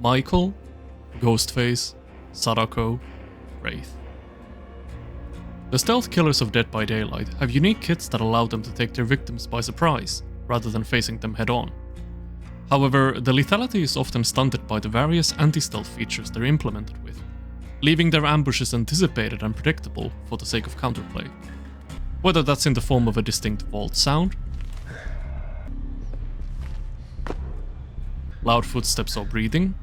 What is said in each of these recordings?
Michael, Ghostface, Sadako, Wraith. The stealth killers of Dead by Daylight have unique kits that allow them to take their victims by surprise, rather than facing them head-on. However, the lethality is often stunted by the various anti-stealth features they're implemented with, leaving their ambushes anticipated and predictable for the sake of counterplay. Whether that's in the form of a distinct vault sound, loud footsteps or breathing,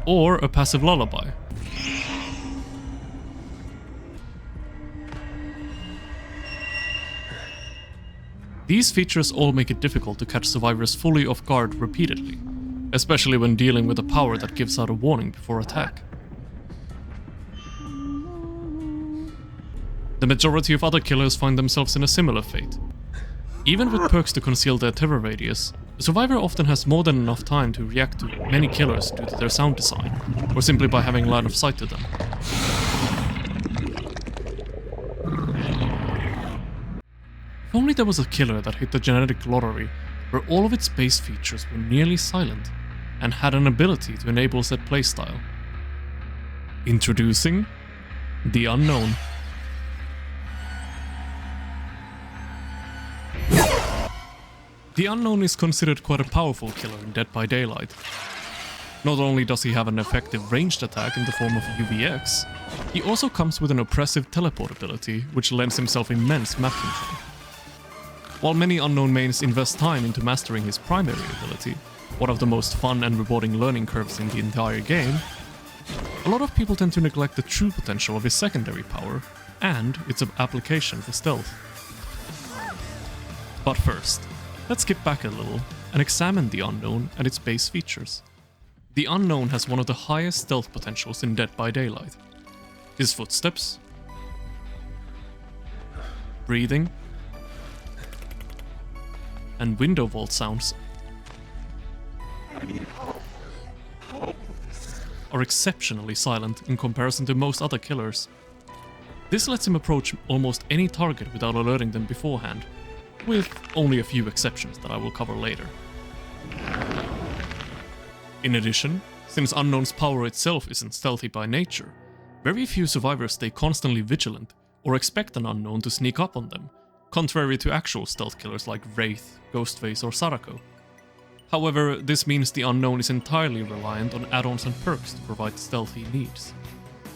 or a passive lullaby. These features all make it difficult to catch survivors fully off guard repeatedly, especially when dealing with a power that gives out a warning before attack. The majority of other killers find themselves in a similar fate. Even with perks to conceal their terror radius, the survivor often has more than enough time to react to many killers due to their sound design, or simply by having line of sight to them. If only there was a killer that hit the genetic lottery where all of its base features were nearly silent and had an ability to enable said playstyle. Introducing the Unknown. The Unknown is considered quite a powerful killer in Dead by Daylight. Not only does he have an effective ranged attack in the form of UVX, he also comes with an oppressive teleport ability which lends himself immense map control. While many Unknown mains invest time into mastering his primary ability, one of the most fun and rewarding learning curves in the entire game, a lot of people tend to neglect the true potential of his secondary power and its application for stealth. But first, let's skip back a little and examine the Unknown and its base features. The Unknown has one of the highest stealth potentials in Dead by Daylight. His footsteps, breathing, and window vault sounds are exceptionally silent in comparison to most other killers. This lets him approach almost any target without alerting them beforehand, with only a few exceptions that I will cover later. In addition, since Unknown's power itself isn't stealthy by nature, very few survivors stay constantly vigilant or expect an Unknown to sneak up on them, contrary to actual stealth killers like Wraith, Ghostface or Sadako. However, this means the Unknown is entirely reliant on add-ons and perks to provide the stealth he needs.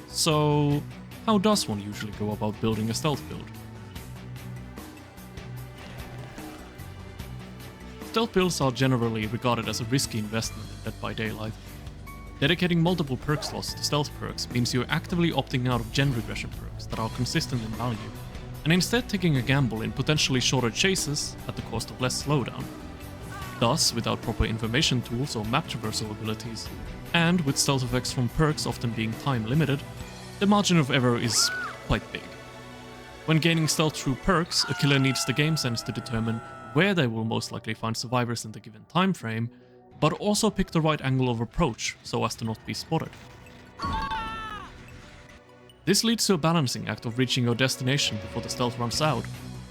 So, how does one usually go about building a stealth build? Stealth builds are generally regarded as a risky investment in Dead by Daylight. Dedicating multiple perk slots to stealth perks means you're actively opting out of gen regression perks that are consistent in value, and instead taking a gamble in potentially shorter chases at the cost of less slowdown. Thus, without proper information tools or map traversal abilities, and with stealth effects from perks often being time limited, the margin of error is quite big. When gaining stealth through perks, a killer needs the game sense to determine where they will most likely find survivors in the given time frame, but also pick the right angle of approach so as to not be spotted. This leads to a balancing act of reaching your destination before the stealth runs out,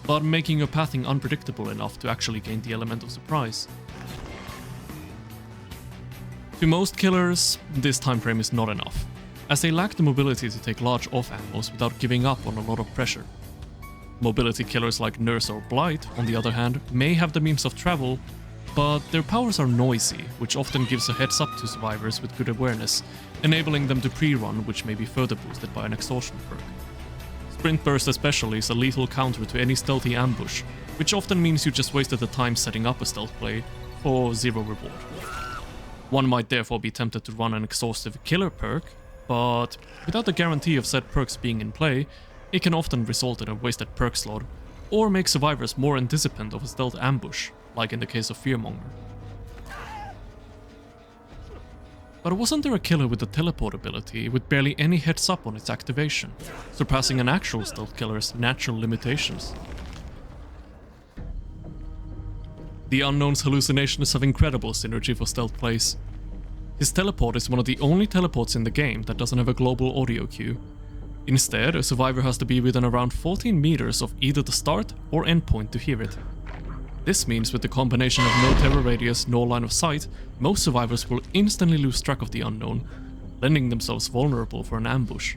but making your pathing unpredictable enough to actually gain the element of surprise. To most killers, this time frame is not enough, as they lack the mobility to take large off-angles without giving up on a lot of pressure. Mobility killers like Nurse or Blight, on the other hand, may have the means of travel, but their powers are noisy, which often gives a heads up to survivors with good awareness, enabling them to pre-run, which may be further boosted by an exhaustion perk. Sprint Burst especially is a lethal counter to any stealthy ambush, which often means you just wasted the time setting up a stealth play for zero reward. One might therefore be tempted to run an exhaustive killer perk, but without the guarantee of said perks being in play, it can often result in a wasted perk slot, or make survivors more anticipant of a stealth ambush, like in the case of Fearmonger. But wasn't there a killer with a teleport ability with barely any heads up on its activation, surpassing an actual stealth killer's natural limitations? The Unknown's hallucinations have incredible synergy for stealth plays. His teleport is one of the only teleports in the game that doesn't have a global audio cue. Instead, a survivor has to be within around 14 meters of either the start or end point to hear it. This means with the combination of no terror radius nor line of sight, most survivors will instantly lose track of the unknown, lending themselves vulnerable for an ambush.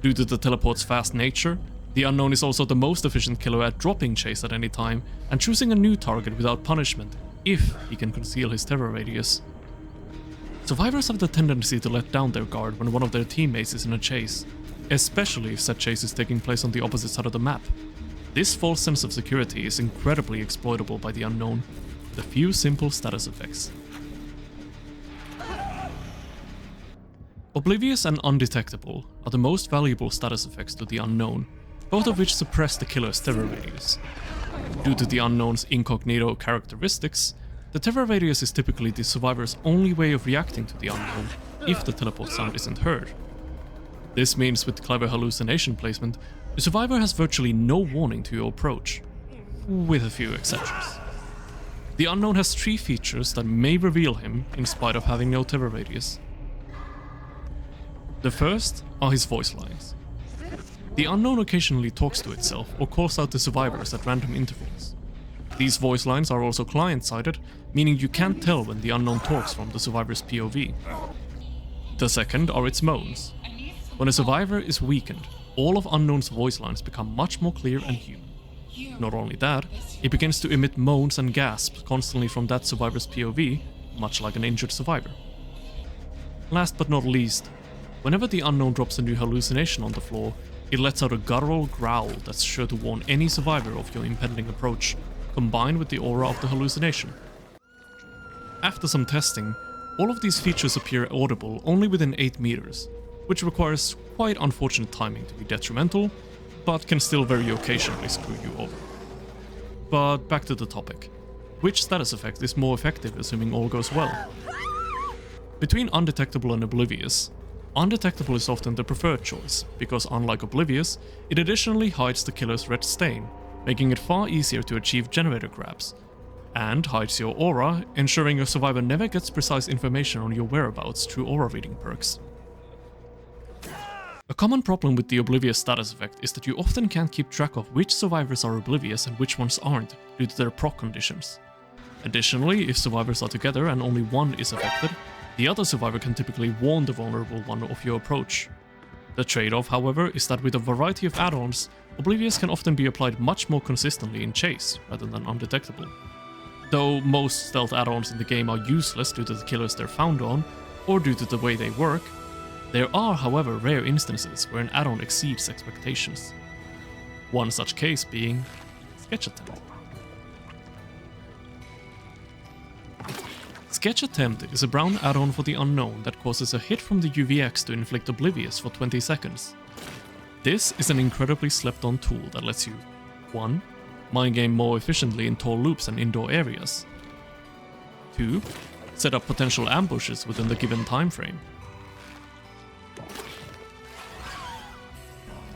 Due to the teleport's fast nature, the unknown is also the most efficient killer at dropping chase at any time and choosing a new target without punishment, if he can conceal his terror radius. Survivors have the tendency to let down their guard when one of their teammates is in a chase, especially if said chase is taking place on the opposite side of the map. This false sense of security is incredibly exploitable by the unknown, with a few simple status effects. Oblivious and Undetectable are the most valuable status effects to the unknown, both of which suppress the killer's terror radius. Due to the unknown's incognito characteristics, the terror radius is typically the survivor's only way of reacting to the unknown if the teleport sound isn't heard. This means with clever hallucination placement, the survivor has virtually no warning to your approach, with a few exceptions. The unknown has 3 features that may reveal him in spite of having no terror radius. The first are his voice lines. The unknown occasionally talks to itself or calls out the survivors at random intervals. These voice lines are also client-sided, meaning you can't tell when the unknown talks from the survivor's POV. The second are its moans. When a survivor is weakened, all of Unknown's voice lines become much more clear and human. Not only that, it begins to emit moans and gasps constantly from that survivor's POV, much like an injured survivor. Last but not least, whenever the Unknown drops a new hallucination on the floor, it lets out a guttural growl that's sure to warn any survivor of your impending approach, combined with the aura of the hallucination. After some testing, all of these features appear audible only within 8 meters, which requires quite unfortunate timing to be detrimental, but can still very occasionally screw you over. But back to the topic. Which status effect is more effective assuming all goes well? Between Undetectable and Oblivious, Undetectable is often the preferred choice, because unlike Oblivious, it additionally hides the killer's red stain, making it far easier to achieve generator grabs, and hides your aura, ensuring your survivor never gets precise information on your whereabouts through aura reading perks. A common problem with the Oblivious status effect is that you often can't keep track of which survivors are oblivious and which ones aren't, due to their proc conditions. Additionally, if survivors are together and only one is affected, the other survivor can typically warn the vulnerable one of your approach. The trade-off, however, is that with a variety of add-ons, Oblivious can often be applied much more consistently in Chase, rather than Undetectable. Though most stealth add-ons in the game are useless due to the killers they're found on, or due to the way they work, there are, however, rare instances where an add-on exceeds expectations. One such case being Sketch Attempt. Sketch Attempt is a brown add-on for the unknown that causes a hit from the UVX to inflict Oblivious for 20 seconds. This is an incredibly slept-on tool that lets you 1. Mind game more efficiently in tall loops and indoor areas. 2. Set up potential ambushes within the given time frame.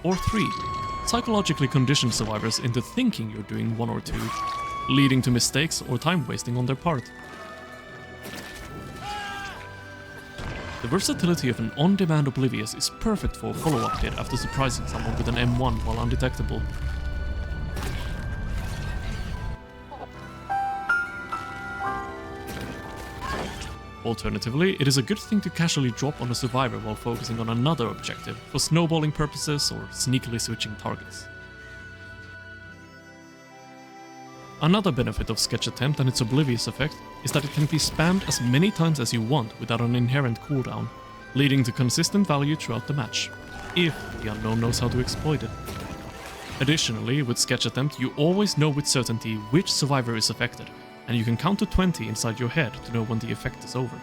Or 3. Psychologically condition survivors into thinking you're doing 1 or 2, leading to mistakes or time wasting on their part. The versatility of an on-demand Oblivious is perfect for a follow-up hit after surprising someone with an M1 while undetectable. Alternatively, it is a good thing to casually drop on a survivor while focusing on another objective for snowballing purposes or sneakily switching targets. Another benefit of Sketch Attempt and its Oblivious effect is that it can be spammed as many times as you want without an inherent cooldown, leading to consistent value throughout the match, if the unknown knows how to exploit it. Additionally, with Sketch Attempt you always know with certainty which survivor is affected, and you can count to 20 inside your head to know when the effect is over.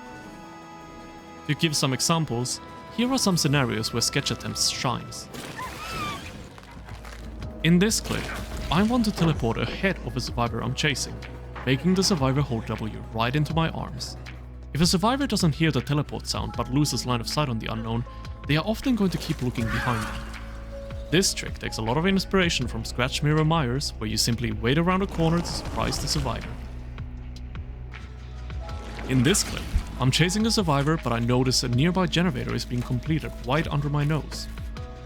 To give some examples, here are some scenarios where Sketch Attempts shines. In this clip, I want to teleport ahead of a survivor I'm chasing, making the survivor hold W right into my arms. If a survivor doesn't hear the teleport sound but loses line of sight on the unknown, they are often going to keep looking behind them. This trick takes a lot of inspiration from Scratch Mirror Myers, where you simply wait around a corner to surprise the survivor. In this clip, I'm chasing a survivor, but I notice a nearby generator is being completed right under my nose.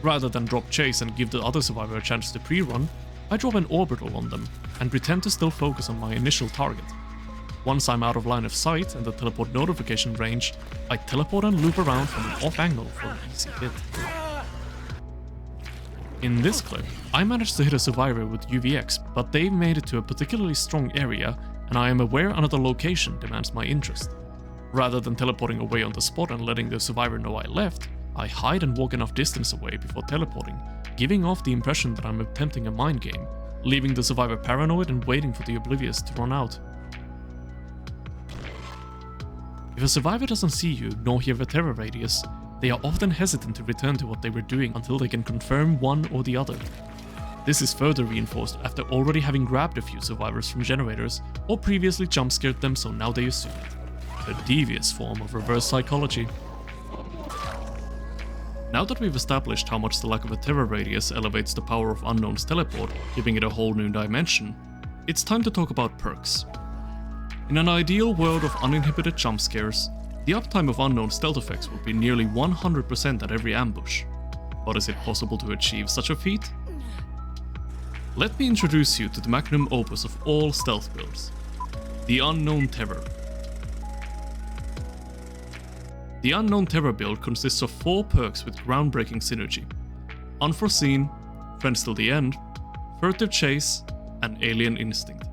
Rather than drop chase and give the other survivor a chance to pre-run, I drop an orbital on them and pretend to still focus on my initial target. Once I'm out of line of sight and the teleport notification range, I teleport and loop around from an off angle for an easy hit. In this clip, I managed to hit a survivor with UVX, but they've made it to a particularly strong area and I am aware another location demands my interest. Rather than teleporting away on the spot and letting the survivor know I left, I hide and walk enough distance away before teleporting, giving off the impression that I'm attempting a mind game, leaving the survivor paranoid and waiting for the Oblivious to run out. If a survivor doesn't see you nor hear the terror radius, they are often hesitant to return to what they were doing until they can confirm one or the other. This is further reinforced after already having grabbed a few survivors from generators or previously jump-scared them, so now they assume it. A devious form of reverse psychology. Now that we've established how much the lack of a terror radius elevates the power of Unknown's teleport, giving it a whole new dimension, it's time to talk about perks. In an ideal world of uninhibited jump scares, the uptime of Unknown stealth effects would be nearly 100% at every ambush. But is it possible to achieve such a feat? Let me introduce you to the magnum opus of all stealth builds, the Unknown Terror. The Unknown Terror build consists of 4 perks with groundbreaking synergy: Unforeseen, Friends Till the End, Furtive Chase, and Alien Instinct.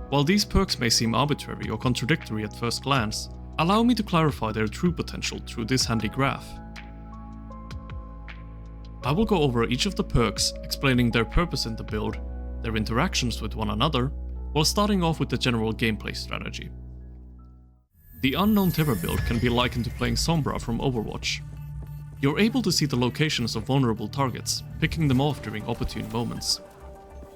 While these perks may seem arbitrary or contradictory at first glance, allow me to clarify their true potential through this handy graph. I will go over each of the perks, explaining their purpose in the build, their interactions with one another, while starting off with the general gameplay strategy. The Unknown Terror build can be likened to playing Sombra from Overwatch. You're able to see the locations of vulnerable targets, picking them off during opportune moments.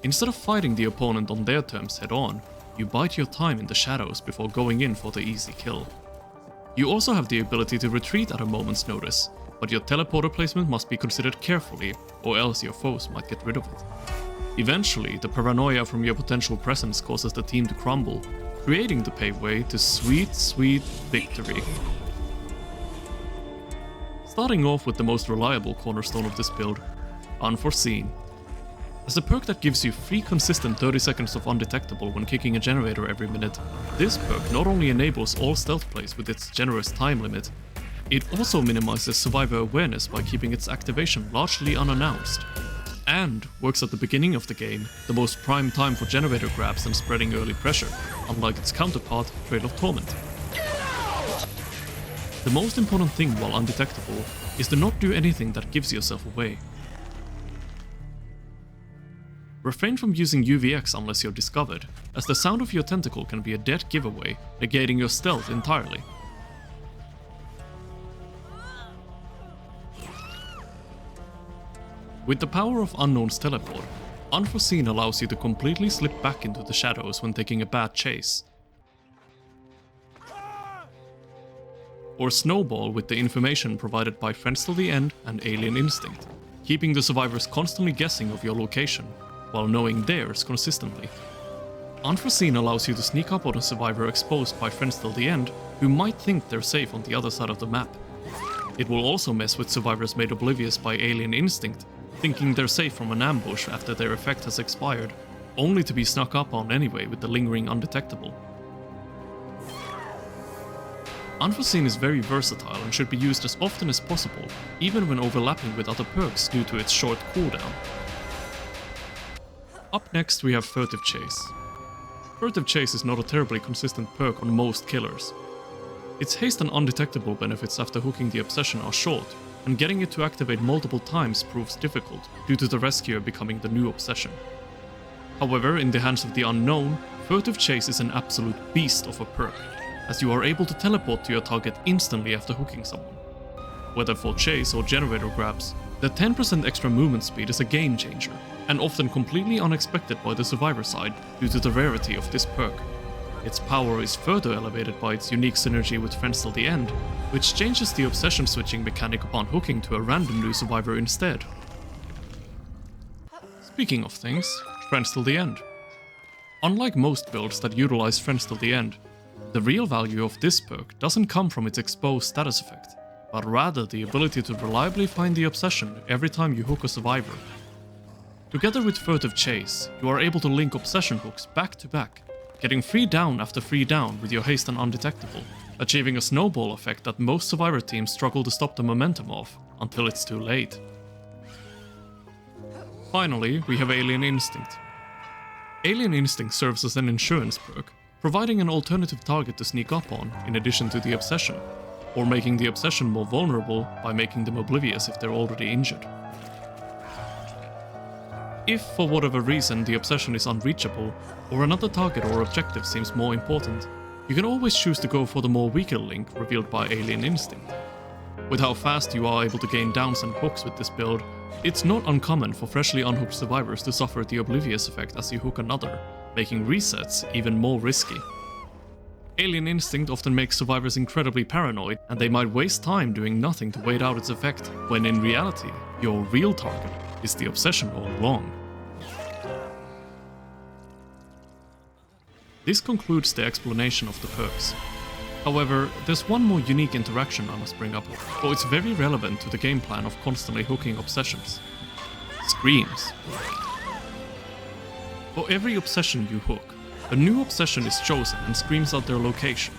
Instead of fighting the opponent on their terms head-on, you bide your time in the shadows before going in for the easy kill. You also have the ability to retreat at a moment's notice, but your teleporter placement must be considered carefully, or else your foes might get rid of it. Eventually, the paranoia from your potential presence causes the team to crumble, creating the paveway to sweet, sweet victory. Starting off with the most reliable cornerstone of this build, Unforeseen. As a perk that gives you free consistent 30 seconds of undetectable when kicking a generator every minute, this perk not only enables all stealth plays with its generous time limit, it also minimizes survivor awareness by keeping its activation largely unannounced, and works at the beginning of the game, the most prime time for generator grabs and spreading early pressure, unlike its counterpart, Trail of Torment. The most important thing while undetectable is to not do anything that gives yourself away. Refrain from using UVX unless you're discovered, as the sound of your tentacle can be a dead giveaway, negating your stealth entirely. With the power of Unknown's teleport, Unforeseen allows you to completely slip back into the shadows when taking a bad chase. Or snowball with the information provided by Friends Till the End and Alien Instinct, keeping the survivors constantly guessing of your location, while knowing theirs consistently. Unforeseen allows you to sneak up on a survivor exposed by Friends Till the End who might think they're safe on the other side of the map. It will also mess with survivors made oblivious by Alien Instinct, thinking they're safe from an ambush after their effect has expired, only to be snuck up on anyway with the lingering undetectable. Unforeseen is very versatile and should be used as often as possible, even when overlapping with other perks due to its short cooldown. Up next we have Furtive Chase. Furtive Chase is not a terribly consistent perk on most killers. Its haste and undetectable benefits after hooking the obsession are short, and getting it to activate multiple times proves difficult due to the rescuer becoming the new obsession. However, in the hands of the Unknown, Furtive Chase is an absolute beast of a perk, as you are able to teleport to your target instantly after hooking someone. Whether for chase or generator grabs, the 10% extra movement speed is a game changer, and often completely unexpected by the survivor side due to the rarity of this perk. Its power is further elevated by its unique synergy with Friends Till the End, which changes the obsession switching mechanic upon hooking to a random new survivor instead. Speaking of things, Friends Till the End. Unlike most builds that utilize Friends Till the End, the real value of this perk doesn't come from its exposed status effect, but rather the ability to reliably find the obsession every time you hook a survivor. Together with Furtive Chase, you are able to link obsession hooks back to back, getting free down after free down with your haste and undetectable, achieving a snowball effect that most survivor teams struggle to stop the momentum of until it's too late. Finally, we have Alien Instinct. Alien Instinct serves as an insurance perk, providing an alternative target to sneak up on in addition to the obsession, or making the obsession more vulnerable by making them oblivious if they're already injured. If, for whatever reason, the obsession is unreachable, or another target or objective seems more important, you can always choose to go for the more weaker link revealed by Alien Instinct. With how fast you are able to gain downs and hooks with this build, it's not uncommon for freshly unhooked survivors to suffer the oblivious effect as you hook another, making resets even more risky. Alien Instinct often makes survivors incredibly paranoid, and they might waste time doing nothing to wait out its effect, when in reality, your real target is the obsession all along. This concludes the explanation of the perks. However, there's one more unique interaction I must bring up, for it's very relevant to the game plan of constantly hooking obsessions. Screams. For every obsession you hook, a new obsession is chosen and screams out their location.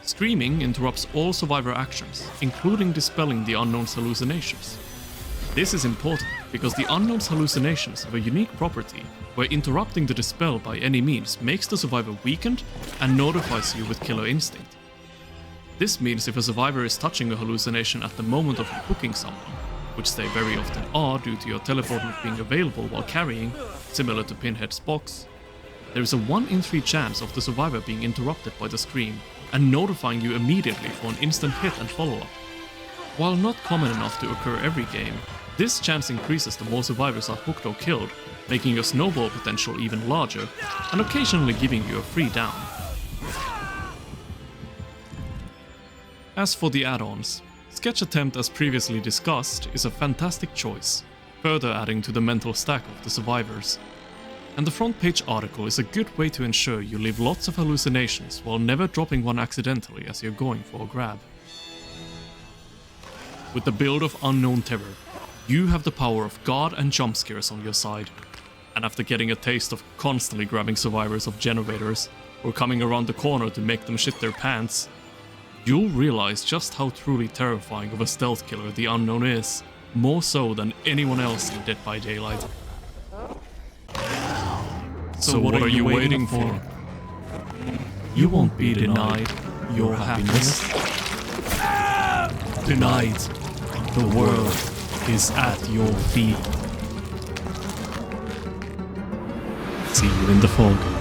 Screaming interrupts all survivor actions, including dispelling the unknown's hallucinations. This is important because the unknown's hallucinations have a unique property where interrupting the dispel by any means makes the survivor weakened and notifies you with killer instinct. This means if a survivor is touching a hallucination at the moment of hooking someone, which they very often are due to your teleport not being available while carrying, similar to Pinhead's box, there is a 1 in 3 chance of the survivor being interrupted by the scream and notifying you immediately for an instant hit and follow-up. While not common enough to occur every game, this chance increases the more survivors are hooked or killed, making your snowball potential even larger, and occasionally giving you a free down. As for the add-ons, Sketch Attempt, as previously discussed, is a fantastic choice, further adding to the mental stack of the survivors. And the front page article is a good way to ensure you leave lots of hallucinations while never dropping one accidentally as you're going for a grab. With the build of Unknown Terror, you have the power of God and Jumpscares on your side. And after getting a taste of constantly grabbing survivors of generators, or coming around the corner to make them shit their pants, you'll realize just how truly terrifying of a stealth killer the Unknown is, more so than anyone else in Dead by Daylight. So what are you waiting for? You won't be denied your happiness. Tonight, the world is at your feet. See you in the fog.